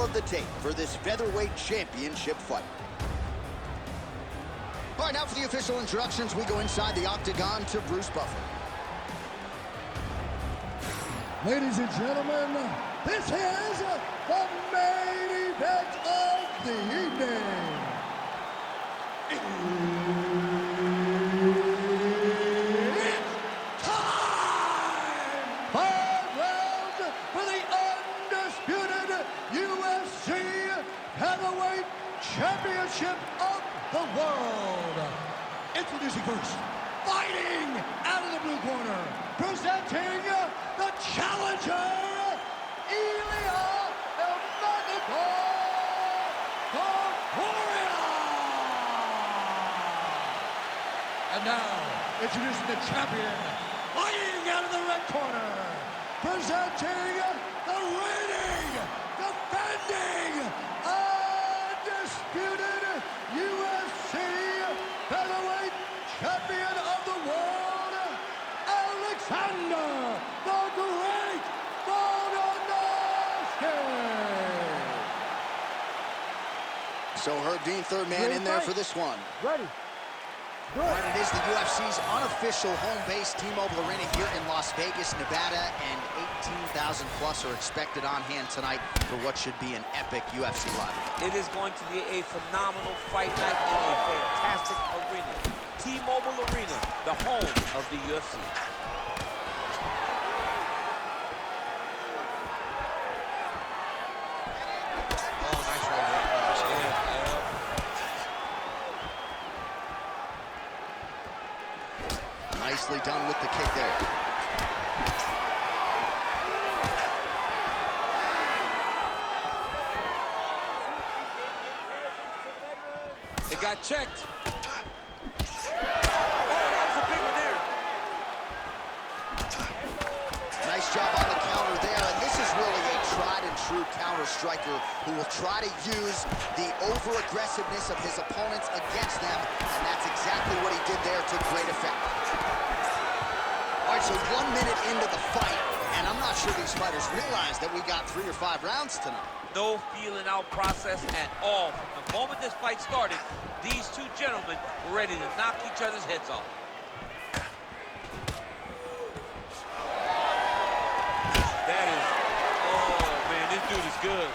tale of the tape for this featherweight championship fight. All right, now for the official introductions, we go inside the octagon to Bruce Buffer. Ladies and gentlemen, this is the main event of the evening. It's time! 5 rounds for the undisputed UFC Heavyweight Championship of the world. Introducing first, fighting out of the blue corner, presenting the challenger, Ilia Topuria. And now, introducing the champion, fighting out of the red corner, presenting the reigning, defending, undisputed UFC Featherweight Champion of the world, Alexander the Great Volkanovski. So Herb Dean, third man in there for this one. Ready. All right, it is the UFC's unofficial home base, T-Mobile Arena here in Las Vegas, Nevada, and 18,000 plus are expected on hand tonight for what should be an epic UFC live. It is going to be a phenomenal fight night in a fantastic arena. T-Mobile Arena, the home of the UFC. Oh, nice right there. Nicely done with the kick there. It got checked. Nice job on the counter there, and this is really a tried and true counter striker who will try to use the over-aggressiveness of his opponents against them, and that's exactly what he did there to great effect. All right, so 1 minute into the fight, and I'm not sure these fighters realize that we got 3 or 5 rounds tonight. No feeling out process at all. From the moment this fight started, these two gentlemen were ready to knock each other's heads off. That is, oh man, this dude is good.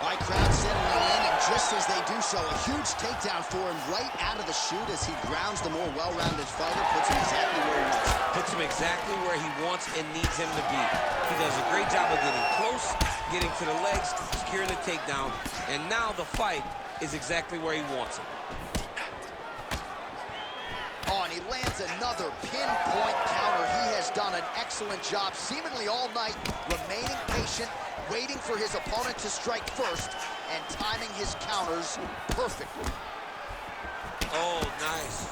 All right, crowd settling in, and just as they do so, a huge takedown for him right out of the chute as he grounds the more well-rounded fighter, puts him exactly where he wants. Puts him exactly where he wants and needs him to be. He does a great job of getting close, getting to the legs, securing the takedown, and now the fight is exactly where he wants it. Oh, and he lands another pinpoint counter. He has done an excellent job, seemingly all night, remaining patient, waiting for his opponent to strike first, and timing his counters perfectly. Oh, nice.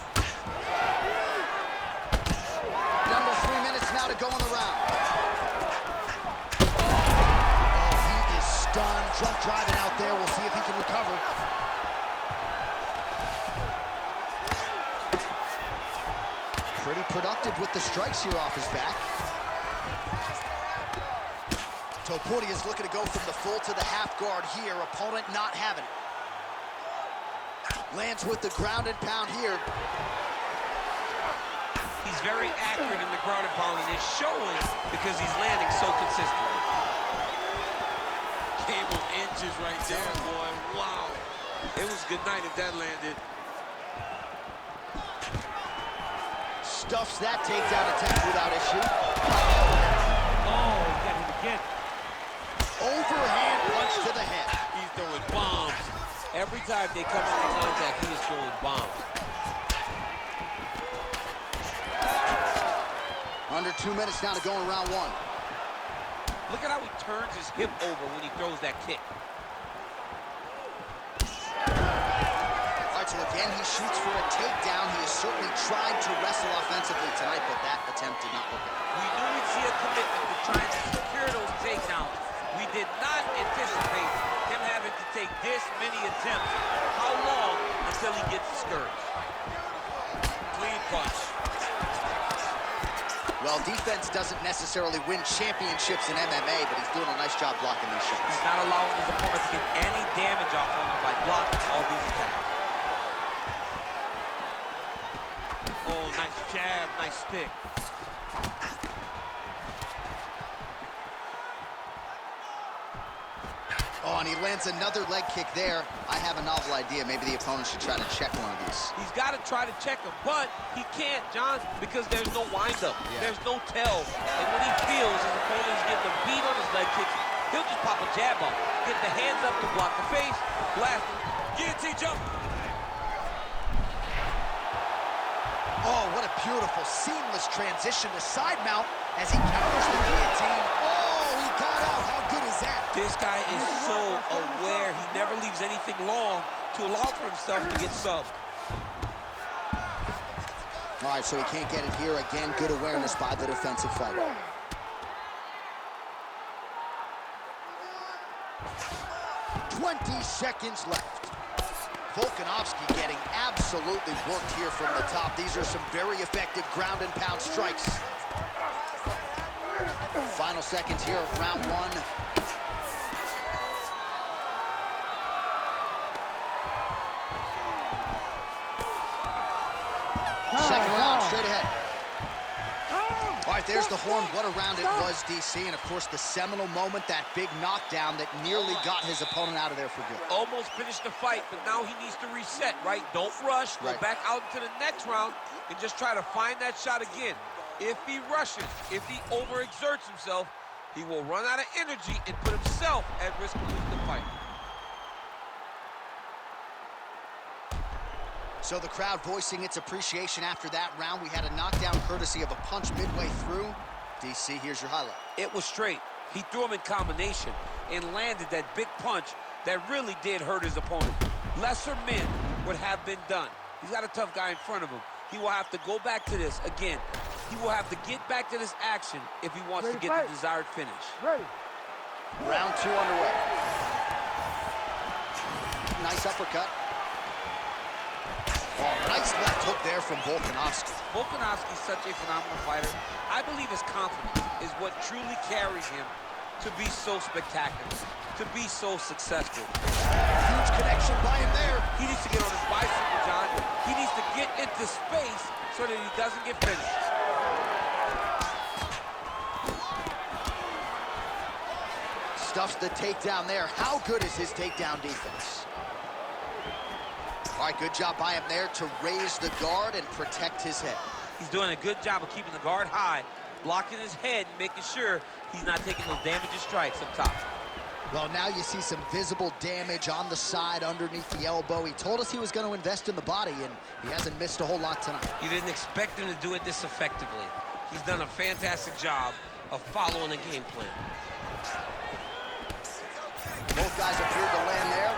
Under 3 minutes now to go in the round. Oh, he is stunned, drunk driving out there. We'll see if he can recover. Pretty productive with the strikes here off his back. Topuria is looking to go from the full to the half guard here. Opponent not having it. Lands with the ground and pound here. He's very accurate in the ground and pound, and it's showing because he's landing so consistently. Game of inches right there, boy. Wow. It was good night if that landed. Stuffs that takedown attempt without issue. Oh, he got him again. Overhand punch to the head. He's throwing bombs. Every time they come into contact, he is throwing bombs. Under 2 minutes now to go in round 1. Look at how he turns his hip over when he throws that kick. All right, so again, he shoots for a takedown. He has certainly tried to wrestle offensively tonight, but that attempt did not work out. We knew we'd see a commitment to trying to secure those takedowns. We did not anticipate him having to take this many attempts. How long until he gets discouraged? Clean punch. Well, defense doesn't necessarily win championships in MMA, but he's doing a nice job blocking these shots. He's not allowing his opponent to get any damage off of him by blocking all these attacks. Oh, nice jab, nice stick. Oh, and he lands another leg kick there. I have a novel idea. Maybe the opponent should try to check one of these. He's got to try to check him, but he can't, John, because there's no windup. Yeah. There's no tell. And when he feels his opponent is getting a beat on his leg kicks, he'll just pop a jab up, get the hands up to block the face, blast him, guillotine jump. Oh, what a beautiful, seamless transition to side mount as he counters the guillotine. Oh, he got out. How good is that? This guy is so aware. He never leaves anything long to allow for himself to get subbed. All right, so he can't get it here. Again, good awareness by the defensive fighter. "20 seconds left. Volkanovski getting absolutely worked here from the top. These are some very effective ground and pound strikes. Final seconds here of round one. Second round, straight ahead. All right, there's the horn. What a round it was, DC. And, of course, the seminal moment, that big knockdown that nearly got his opponent out of there for good. Almost finished the fight, but now he needs to reset, right? Don't rush. Go back out into the next round and just try to find that shot again. If he rushes, if he overexerts himself, he will run out of energy and put himself at risk of losing the fight. So the crowd voicing its appreciation after that round. We had a knockdown courtesy of a punch midway through. DC, here's your highlight. It was straight. He threw him in combination and landed that big punch that really did hurt his opponent. Lesser men would have been done. He's got a tough guy in front of him. He will have to go back to this again. He will have to get back to this action if he wants to get the desired finish. Round two underway. Nice uppercut. Oh, nice left hook there from Volkanovski. Volkanovski is such a phenomenal fighter. I believe his confidence is what truly carries him to be so spectacular, to be so successful. Huge connection by him there. He needs to get on his bicycle, John. He needs to get into space so that he doesn't get finished. Stuffs the takedown there. How good is his takedown defense? All right, good job by him there to raise the guard and protect his head. He's doing a good job of keeping the guard high, blocking his head, making sure he's not taking those damaging strikes up top. Well, now you see some visible damage on the side underneath the elbow. He told us he was going to invest in the body, and he hasn't missed a whole lot tonight. You didn't expect him to do it this effectively. He's done a fantastic job of following the game plan. Both guys appeared to land there.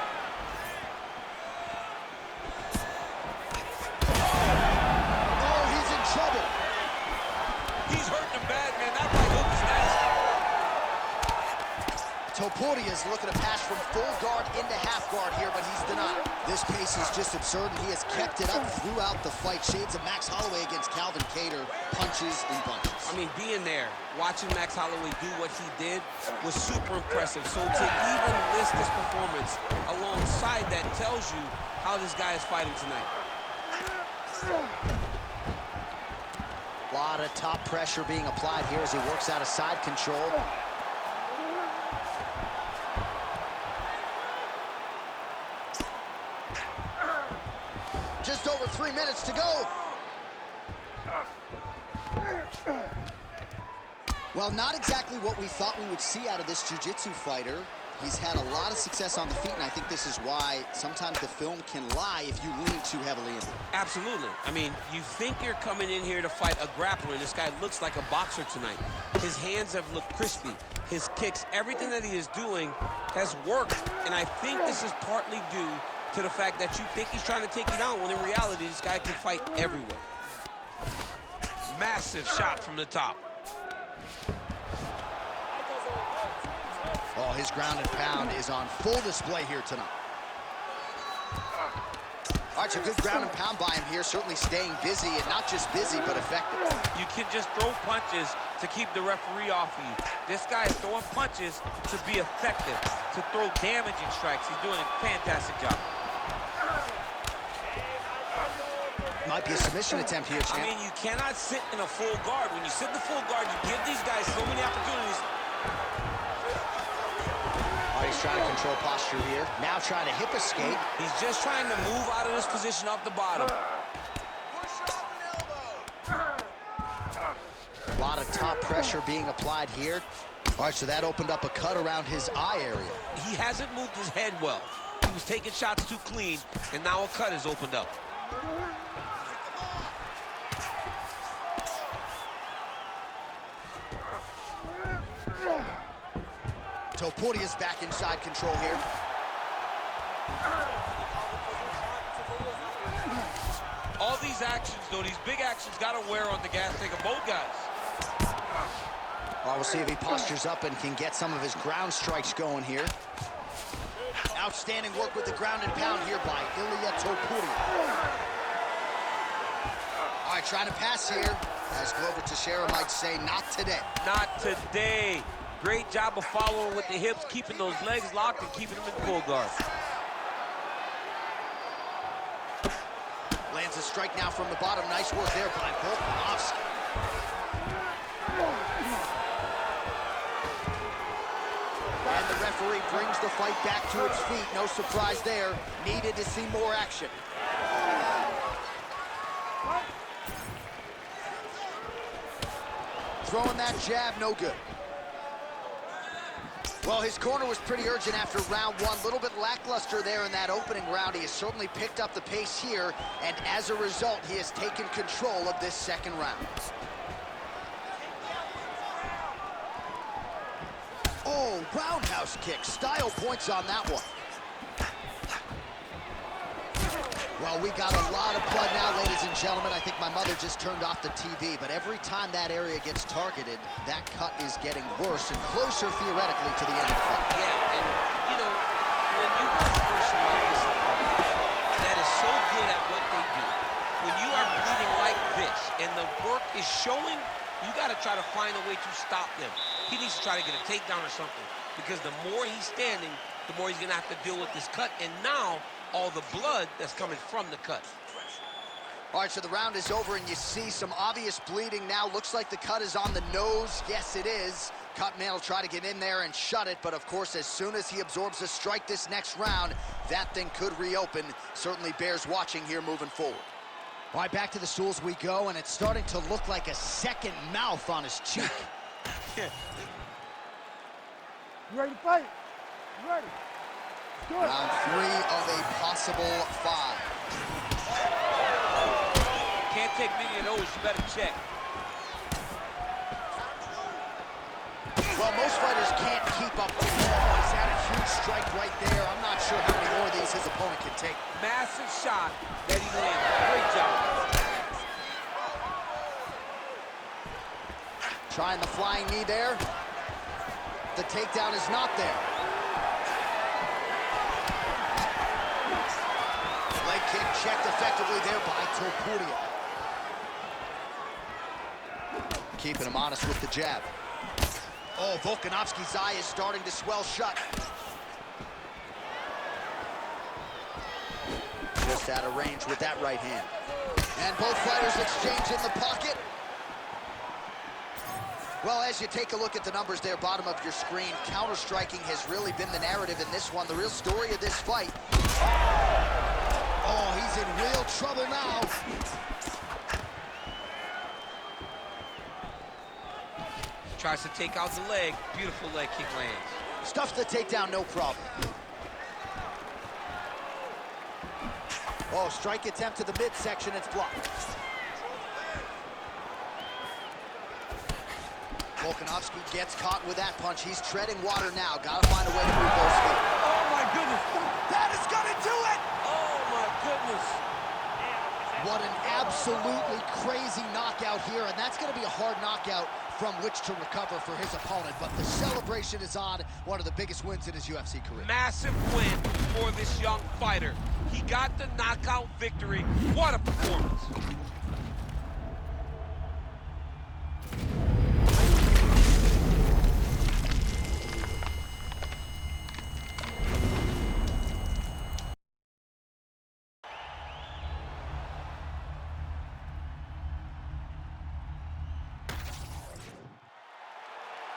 Trouble. He's hurting him bad, man. That right hook is nasty. Topuria is looking to pass from full guard into half guard here, but he's denied. This pace is just absurd, and he has kept it up throughout the fight. Shades of Max Holloway against Calvin Kattar, punches and bunches. I mean, being there, watching Max Holloway do what he did was super impressive. So to even list this performance alongside that tells you how this guy is fighting tonight. A lot of top pressure being applied here as he works out of side control. Just over 3 minutes to go. Well, not exactly what we thought we would see out of this jiu-jitsu fighter. He's had a lot of success on the feet, and I think this is why sometimes the film can lie if you lean too heavily into it. Absolutely. I mean, you think you're coming in here to fight a grappler, and this guy looks like a boxer tonight. His hands have looked crispy. His kicks, everything that he is doing has worked, and I think this is partly due to the fact that you think he's trying to take you down, when in reality, this guy can fight everywhere. Massive shot from the top. Oh, his ground and pound is on full display here tonight. All right, so good ground and pound by him here, certainly staying busy, and not just busy, but effective. You can just throw punches to keep the referee off of you. This guy is throwing punches to be effective, to throw damaging strikes. He's doing a fantastic job. Might be a submission attempt here, champ. I mean, you cannot sit in a full guard. When you sit in the full guard, you give these guys so many opportunities. All right, he's trying to control posture here. Now trying to hip escape. He's just trying to move out of this position off the bottom. A lot of top pressure being applied here. All right, so that opened up a cut around his eye area. He hasn't moved his head well. He was taking shots too clean, and now a cut has opened up. Topuria's back inside control here. All these actions, though, these big actions, got to wear on the gas tank of both guys. Well, we'll see if he postures up and can get some of his ground strikes going here. Outstanding work with the ground and pound here by Ilia Topuria. All right, trying to pass here. As Glover Teixeira might say, not today. Not today. Great job of following with the hips, keeping those legs locked and keeping them in full guard. Lands a strike now from the bottom. Nice work there by Volkanovski. And the referee brings the fight back to its feet. No surprise there. Needed to see more action. Throwing that jab, no good. Well, his corner was pretty urgent after round one. A little bit lackluster there in that opening round. He has certainly picked up the pace here, and as a result, he has taken control of this second round. Oh, roundhouse kick. Style points on that one. Well, we got a lot of blood now, ladies and gentlemen. I think my mother just turned off the TV, but every time that area gets targeted, that cut is getting worse and closer, theoretically, to the end of the fight. Yeah, and, you know, when you have a person like this that is so good at what they do, when you are bleeding like this and the work is showing, you got to try to find a way to stop them. He needs to try to get a takedown or something, because the more he's standing, the more he's going to have to deal with this cut, and now all the blood that's coming from the cut. All right, so the round is over, and you see some obvious bleeding now. Looks like the cut is on the nose. Yes, it is. Cutman will try to get in there and shut it, but of course, as soon as he absorbs a strike this next round, that thing could reopen. Certainly bears watching here moving forward. All right, back to the stools we go, and it's starting to look like a second mouth on his cheek. You ready to fight? You ready? Round 3 of a possible 5. Can't take many of those, you better check. Well, most fighters can't keep up with him. He's had a huge strike right there. I'm not sure how many more of these his opponent can take. Massive shot that he landed. Great job. Trying the flying knee there. The takedown is not there. Leg kick checked effectively there by Topuria. Keeping him honest with the jab. Oh, Volkanovski's eye is starting to swell shut. Just out of range with that right hand. And both fighters exchange in the pocket. Well, as you take a look at the numbers there, bottom of your screen, counter-striking has really been the narrative in this one. The real story of this fight. Oh, he's in real trouble now. Tries to take out the leg. Beautiful leg kick lands. Stuffs the takedown, no problem. Oh, strike attempt to the midsection, it's blocked. Volkanovski gets caught with that punch. He's treading water now. Gotta find a way to move those feet. Oh, my goodness. That is gonna do it! Oh, my goodness. What an absolutely crazy knockout here, and that's gonna be a hard knockout from which to recover for his opponent, but the celebration is on. One of the biggest wins in his UFC career. Massive win for this young fighter. He got the knockout victory. What a performance.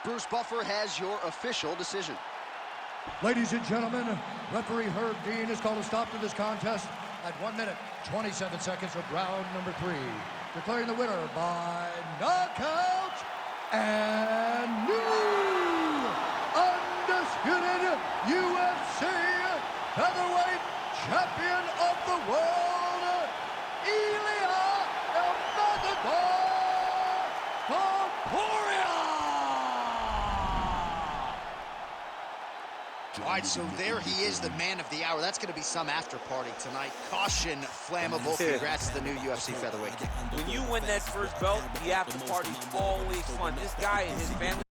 Bruce Buffer has your official decision. Ladies and gentlemen, referee Herb Dean has called a stop to this contest at 1 minute, 27 seconds of round number 3. Declaring the winner by knockout and new undisputed UFC featherweight champion of the world, Ilia Topuria. All right, so there he is, the man of the hour. That's going to be some after party tonight. Caution, flammable. Congrats to the new UFC featherweight. When you win that first belt, the after party's always fun. This guy and his family